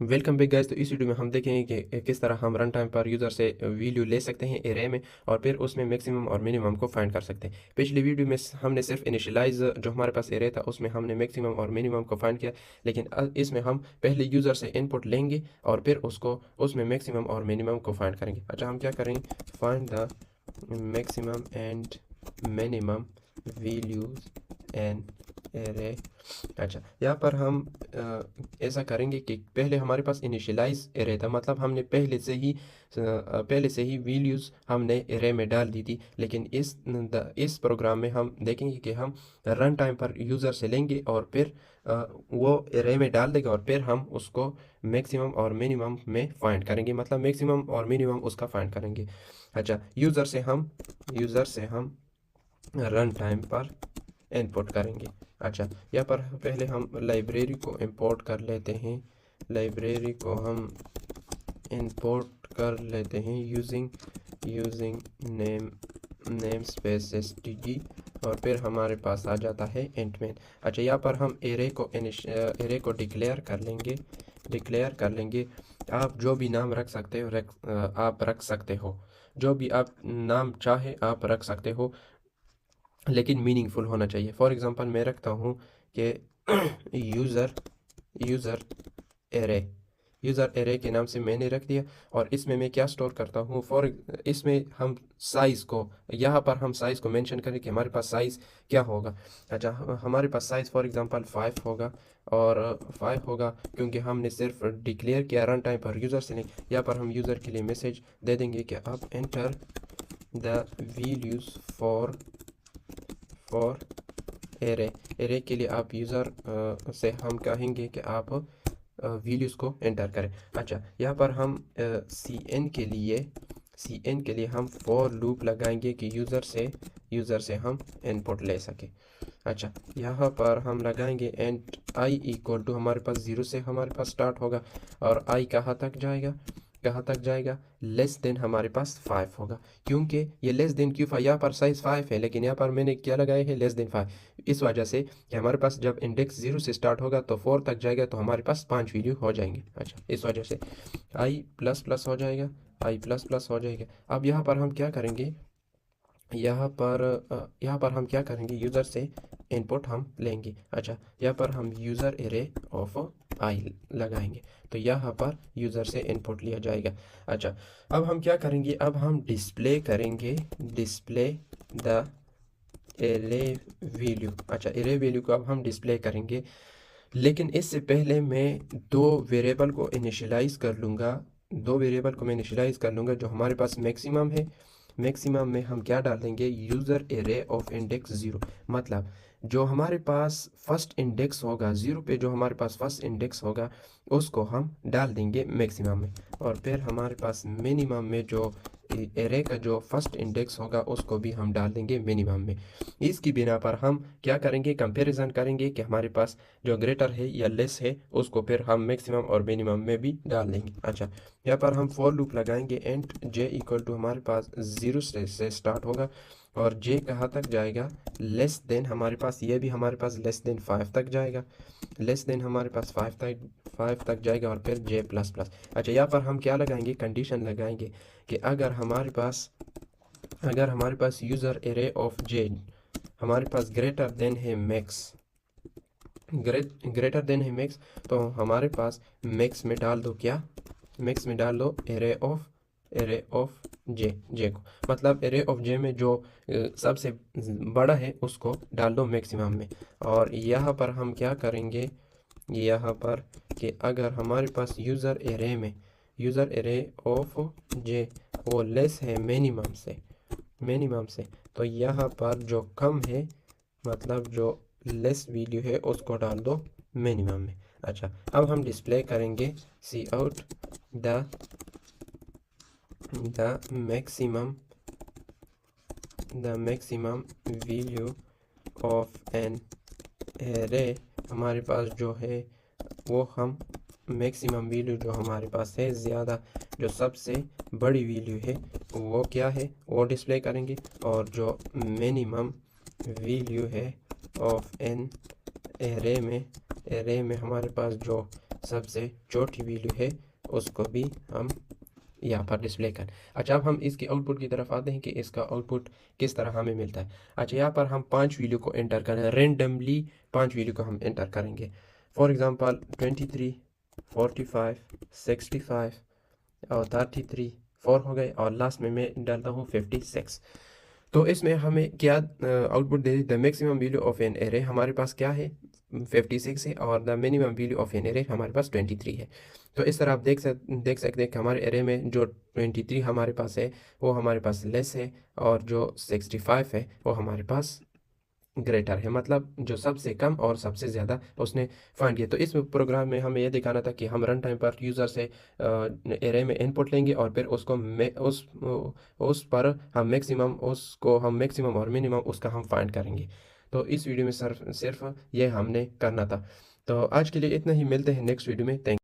Welcome back guys. तो इस video में हम देखेंगे कि किस तरह हम रन टाइम पर यूज़र से वैल्यू ले सकते हैं एरे में और फिर उसमें मैक्सिमम और मिनिमम को फाइंड कर सकते हैं। पिछली वीडियो में हमने सिर्फ इनिशियलाइज जो हमारे पास एरे था उसमें हमने मैक्सिमम और मिनिमम को फाइंड किया, लेकिन इसमें हम पहले यूज़र से इनपुट लेंगे और फिर उसको उसमें मैक्सिमम और मिनिमम को फाइंड करेंगे। अच्छा, हम क्या करेंगे, find the maximum and minimum values an array. अच्छा, यहाँ पर हम ऐसा करेंगे कि पहले हमारे पास इनिशियलाइज एरे था, मतलब हमने पहले से ही वैल्यूज़ हमने एरे में डाल दी थी। लेकिन इस प्रोग्राम में हम देखेंगे कि हम रन टाइम पर यूज़र से लेंगे और फिर वो एरे में डाल देगा और फिर हम उसको मैक्सिमम और मिनिमम में फाइंड करेंगे, मतलब मैक्सिमम और मिनिमम उसका फाइंड करेंगे। अच्छा, यूज़र से हम रन टाइम पर इनपुट करेंगे। अच्छा, यहाँ पर पहले हम लाइब्रेरी को इंपोर्ट कर लेते हैं। लाइब्रेरी को हम इंपोर्ट कर लेते हैं यूजिंग नेम स्पेस std और फिर हमारे पास आ जाता है इंट मेन। अच्छा, यहाँ पर हम एरे को डिक्लेयर कर लेंगे। आप जो भी नाम रख सकते हो आप रख सकते हो, जो भी आप नाम चाहे आप रख सकते हो, लेकिन मीनिंगफुल होना चाहिए। फॉर एग्जांपल मैं रखता हूँ कि user user array user array के नाम से मैंने रख दिया। और इसमें मैं क्या स्टोर करता हूँ, इसमें हम साइज़ को, यहाँ पर हम साइज़ को मेंशन करें कि हमारे पास साइज़ क्या होगा। अच्छा, हमारे पास साइज़ फॉर एग्जांपल 5 होगा, और 5 होगा क्योंकि हमने सिर्फ डिक्लेयर किया रन टाइम पर यूज़र से नहीं। यहाँ पर हम यूज़र के लिए मैसेज दे देंगे कि आप enter the values for array के लिए आप यूज़र से हम कहेंगे कि आप वैल्यूज़ को एंटर करें। अच्छा, यहाँ पर हम सी एन के लिए हम फॉर लूप लगाएंगे कि यूज़र से हम इनपुट ले सके। अच्छा, यहाँ पर हम लगाएंगे एंड आई इक्वल टू, हमारे पास 0 से हमारे पास स्टार्ट होगा और आई कहाँ तक जाएगा, लेस देन हमारे पास 5 होगा। क्योंकि ये लेस देन क्यों, यहाँ पर साइज 5 है लेकिन यहाँ पर मैंने क्या लगाया है, लेस देन 5। इस वजह से कि हमारे पास जब इंडेक्स 0 से स्टार्ट होगा तो 4 तक जाएगा तो हमारे पास 5 वैल्यू हो जाएंगे। अच्छा, इस वजह से आई प्लस प्लस हो जाएगा, अब यहाँ पर हम क्या करेंगे, यहाँ पर हम क्या करेंगे, यूज़र से इनपुट हम लेंगे। अच्छा, यहाँ पर हम यूज़र एरे ऑफ आई लगाएंगे तो यहाँ पर यूज़र से इनपुट लिया जाएगा। अच्छा, अब हम क्या करेंगे, अब हम डिस्प्ले द एरे वैल्यू। अच्छा, एरे वैल्यू को अब हम डिस्प्ले करेंगे, लेकिन इससे पहले मैं दो वेरिएबल को इनिशियलाइज़ कर लूँगा जो हमारे पास मैक्सिमम है। मैक्सिमम में हम क्या डाल देंगे, यूज़र एरे ऑफ इंडेक्स 0, मतलब जो हमारे पास फर्स्ट इंडेक्स होगा 0 पे, जो हमारे पास फर्स्ट इंडेक्स होगा उसको हम डाल देंगे मैक्सिमम में, और फिर हमारे पास मिनिमम में जो एरे का जो फर्स्ट इंडेक्स होगा उसको भी हम डाल देंगे मिनिमम में। इसकी बिना पर हम क्या करेंगे, कंपैरिजन करेंगे कि हमारे पास जो ग्रेटर है या लेस है उसको फिर हम मैक्सिमम और मिनिमम में भी डाल देंगे। अच्छा, यहाँ पर हम फॉर लूप लगाएंगे एंड जे इक्वल टू, हमारे पास 0 से स्टार्ट होगा और जे कहाँ तक जाएगा, लेस देन, हमारे पास ये भी हमारे पास लेस देन 5 तक जाएगा, हमारे पास 5 तक जाएगा और फिर जे प्लस प्लस। अच्छा, यहाँ पर हम क्या लगाएंगे, कंडीशन लगाएंगे कि अगर हमारे पास यूज़र एरे ऑफ जे हमारे पास ग्रेटर देन है मैक्स, तो हमारे पास मैक्स में डाल दो एरे ऑफ जे को, मतलब एरे ऑफ जे में जो सबसे बड़ा है उसको डाल दो मैक्सिमम में। और यहाँ पर हम क्या करेंगे, यहाँ पर कि अगर हमारे पास यूज़र एरे ऑफ जे वो लेस है मिनिमम से, तो यहाँ पर जो कम है, मतलब जो लेस वैल्यू है उसको डाल दो मिनिमम में। अच्छा, अब हम डिस्प्ले करेंगे cout the maximum value of an array. हमारे पास जो है वो हम मैक्सिमम वैल्यू जो हमारे पास है ज़्यादा, जो सबसे बड़ी वैल्यू है वो क्या है वो डिस्प्ले करेंगे, और जो मिनिमम वैल्यू है ऑफ एन एरे में हमारे पास जो सबसे छोटी वैल्यू है उसको भी हम यहाँ पर डिस्प्ले कर। अच्छा, अब हम इसकी आउटपुट की तरफ आते हैं कि इसका आउटपुट किस तरह हमें मिलता है। अच्छा, यहाँ पर हम 5 वैल्यू को एंटर करें, रेंडमली 5 वैल्यू को हम एंटर करेंगे। फॉर एग्जांपल 23, 45, 65 और 33, 4 हो गए और लास्ट में मैं डालता हूँ 56। तो इसमें हमें क्या output they the maximum value of an array हमारे पास क्या है 56 है, और the minimum value of an array हमारे पास 23 है। तो इस तरह आप देख सकते हैं कि हमारे एरे में जो 23 हमारे पास है वो हमारे पास लेस है, और जो 65 है वो हमारे पास ग्रेटर है, मतलब जो सबसे कम और सबसे ज़्यादा उसने फाइंड किया। तो इस प्रोग्राम में हमें यह दिखाना था कि हम रन टाइम पर यूज़र से एरे में इनपुट लेंगे और फिर उसको उस पर हम मैक्सिमम और मिनिमम उसका हम फाइंड करेंगे। तो इस वीडियो में सिर्फ ये हमने करना था। तो आज के लिए इतना ही, मिलते हैं नेक्स्ट वीडियो में। थैंक